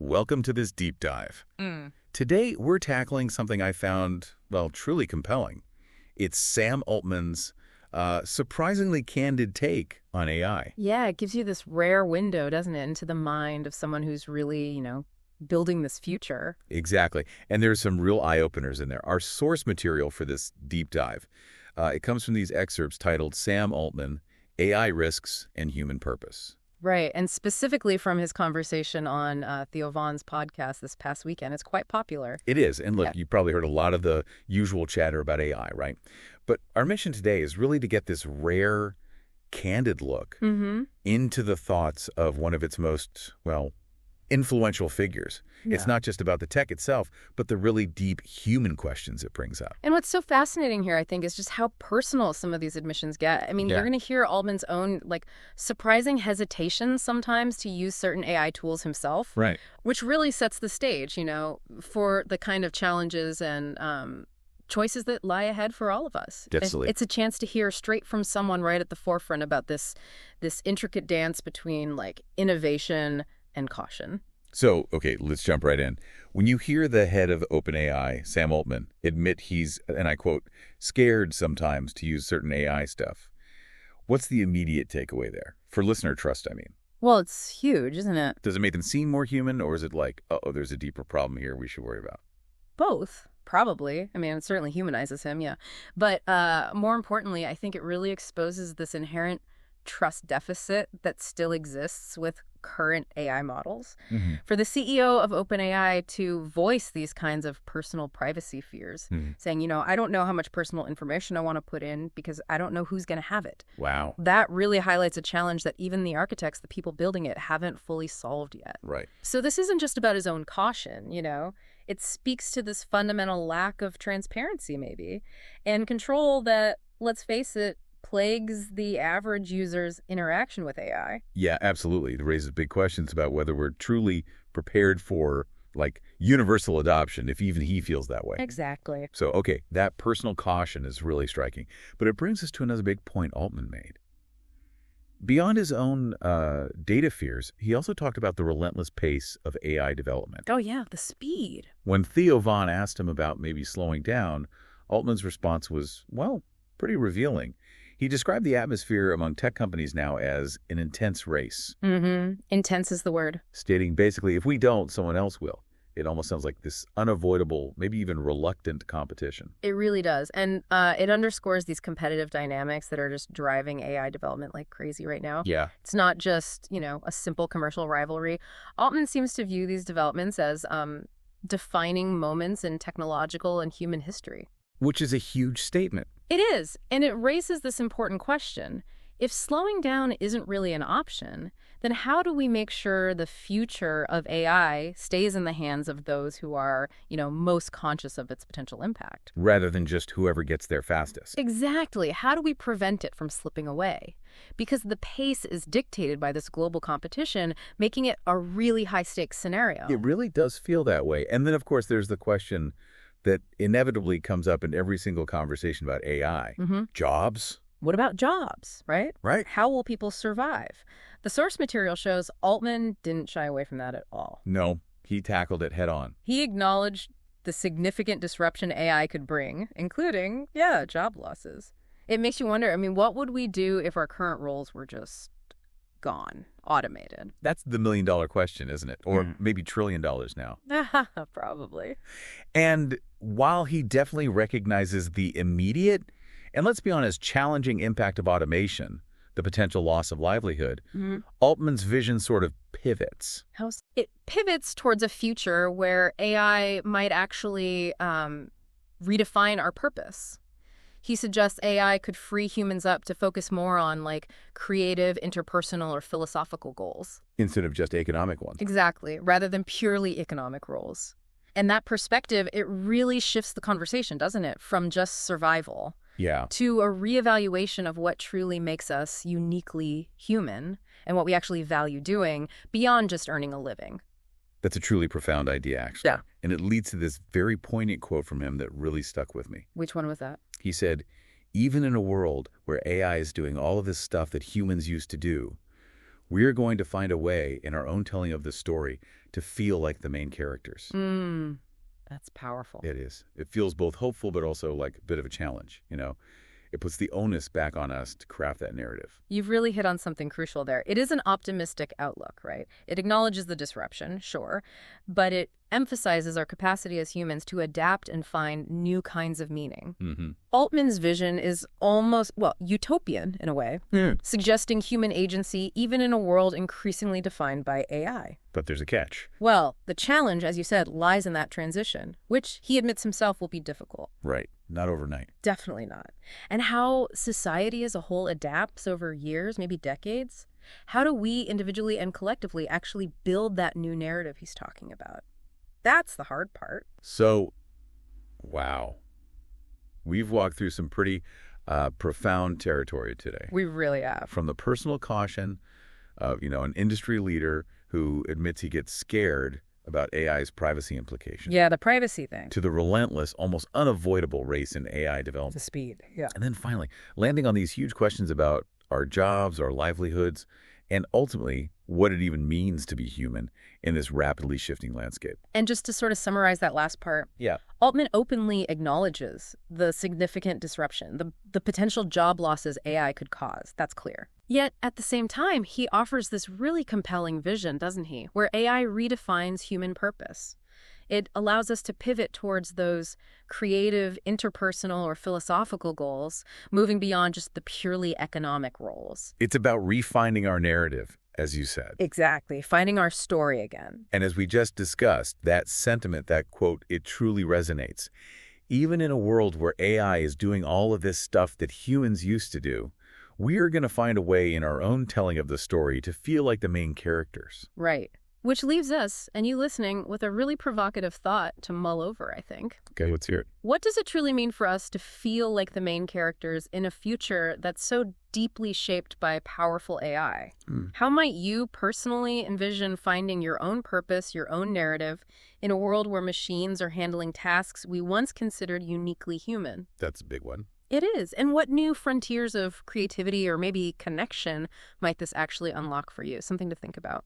welcome to this deep dive. Today, we're tackling something I found, well, truly compelling. It's Sam Altman's surprisingly candid take on AI. Yeah, it gives you this rare window, doesn't it, into the mind of someone who's really, building this future. Exactly. And there's some real eye-openers in there. Our source material for this deep dive, it comes from these excerpts titled Sam Altman, AI Risks and Human Purpose. Right, and specifically from his conversation on Theo Vaughn's podcast this past weekend. It's quite popular. It is. And look, Yeah. you probably heard a lot of the usual chatter about AI, right? But our mission today is really to get this rare, candid look into the thoughts of one of its most, well, influential figures. It's Yeah. not just about the tech itself, but the really deep human questions it brings up. And what's so fascinating here, I think, is just how personal some of these admissions get. I mean, Yeah. you're going to hear Altman's own, surprising hesitation sometimes to use certain AI tools himself, Right. which really sets the stage, for the kind of challenges and choices that lie ahead for all of us. Definitely. It's a chance to hear straight from someone right at the forefront about this intricate dance between, innovation and caution. So, okay, let's jump right in. When you hear the head of OpenAI, Sam Altman, admit he's, and I quote, scared sometimes to use certain AI stuff, what's the immediate takeaway there? For listener trust, I mean. Well, it's huge, isn't it? Does it make them seem more human, or is it like, uh-oh, there's a deeper problem here we should worry about? Both, probably. I mean, it certainly humanizes him, yeah. But more importantly, I think it really exposes this inherent trust deficit that still exists with current AI models. For the CEO of OpenAI to voice these kinds of personal privacy fears, saying, I don't know how much personal information I want to put in because I don't know who's going to have it. Wow. That really highlights a challenge that even the architects, the people building it, haven't fully solved yet. Right. So this isn't just about his own caution, It speaks to this fundamental lack of transparency, maybe, and control that, let's face it, plagues the average user's interaction with AI. Yeah, absolutely. It raises big questions about whether we're truly prepared for, universal adoption, if even he feels that way. Exactly. So, okay, that personal caution is really striking. But it brings us to another big point Altman made. Beyond his own data fears, he also talked about the relentless pace of AI development. Oh, yeah, the speed. When Theo Vaughn asked him about maybe slowing down, Altman's response was, well, pretty revealing. He described the atmosphere among tech companies now as an intense race. Intense is the word. Stating basically, if we don't, someone else will. It almost sounds like this unavoidable, maybe even reluctant competition. It really does. And it underscores these competitive dynamics that are just driving AI development like crazy right now. Yeah. It's not just, a simple commercial rivalry. Altman seems to view these developments as defining moments in technological and human history. Which is a huge statement. It is, and it raises this important question. If slowing down isn't really an option, then how do we make sure the future of AI stays in the hands of those who are, most conscious of its potential impact? Rather than just whoever gets there fastest. Exactly. How do we prevent it from slipping away? Because the pace is dictated by this global competition, making it a really high-stakes scenario. It really does feel that way. And then, of course, there's the question that inevitably comes up in every single conversation about AI. Jobs? What about jobs, right? Right. How will people survive? The source material shows Altman didn't shy away from that at all. No, he tackled it head on. He acknowledged the significant disruption AI could bring, including, job losses. It makes you wonder, what would we do if our current roles were just gone, automated? That's the million-dollar question, isn't it? Or maybe $1 trillion now. Probably. And while he definitely recognizes the immediate, and let's be honest, challenging impact of automation, the potential loss of livelihood, Altman's vision sort of pivots. It pivots towards a future where AI might actually redefine our purpose. He suggests AI could free humans up to focus more on creative, interpersonal, or philosophical goals. Instead of just economic ones. Exactly, rather than purely economic roles. And that perspective, it really shifts the conversation, doesn't it? From just survival to a reevaluation of what truly makes us uniquely human and what we actually value doing beyond just earning a living. That's a truly profound idea, actually. Yeah. And it leads to this very poignant quote from him that really stuck with me. Which one was that? He said, even in a world where AI is doing all of this stuff that humans used to do, we're going to find a way in our own telling of the story to feel like the main characters. That's powerful. It is. It feels both hopeful but also like a bit of a challenge, It puts the onus back on us to craft that narrative. You've really hit on something crucial there. It is an optimistic outlook, right? It acknowledges the disruption, sure, but it emphasizes our capacity as humans to adapt and find new kinds of meaning. Altman's vision is almost, utopian in a way, suggesting human agency even in a world increasingly defined by AI. But there's a catch. Well, the challenge, as you said, lies in that transition, which he admits himself will be difficult. Right. Not overnight. Definitely not. And how society as a whole adapts over years, maybe decades. How do we individually and collectively actually build that new narrative he's talking about? That's the hard part. So, wow. We've walked through some pretty profound territory today. We really have. From the personal caution of, an industry leader who admits he gets scared about AI's privacy implications. Yeah, the privacy thing. To the relentless, almost unavoidable race in AI development. The speed, yeah. And then finally, landing on these huge questions about our jobs, our livelihoods, and ultimately what it even means to be human in this rapidly shifting landscape. And just to sort of summarize that last part, Altman openly acknowledges the significant disruption, the potential job losses AI could cause. That's clear. Yet, at the same time, he offers this really compelling vision, doesn't he, where AI redefines human purpose. It allows us to pivot towards those creative, interpersonal, or philosophical goals, moving beyond just the purely economic roles. It's about refining our narrative, as you said. Exactly. Finding our story again. And as we just discussed, that sentiment, that quote, it truly resonates. Even in a world where AI is doing all of this stuff that humans used to do, we are going to find a way in our own telling of the story to feel like the main characters. Right. Which leaves us, and you listening, with a really provocative thought to mull over, I think. Okay, let's hear it. What does it truly mean for us to feel like the main characters in a future that's so deeply shaped by powerful AI? How might you personally envision finding your own purpose, your own narrative, in a world where machines are handling tasks we once considered uniquely human? That's a big one. It is. And what new frontiers of creativity or maybe connection might this actually unlock for you? Something to think about.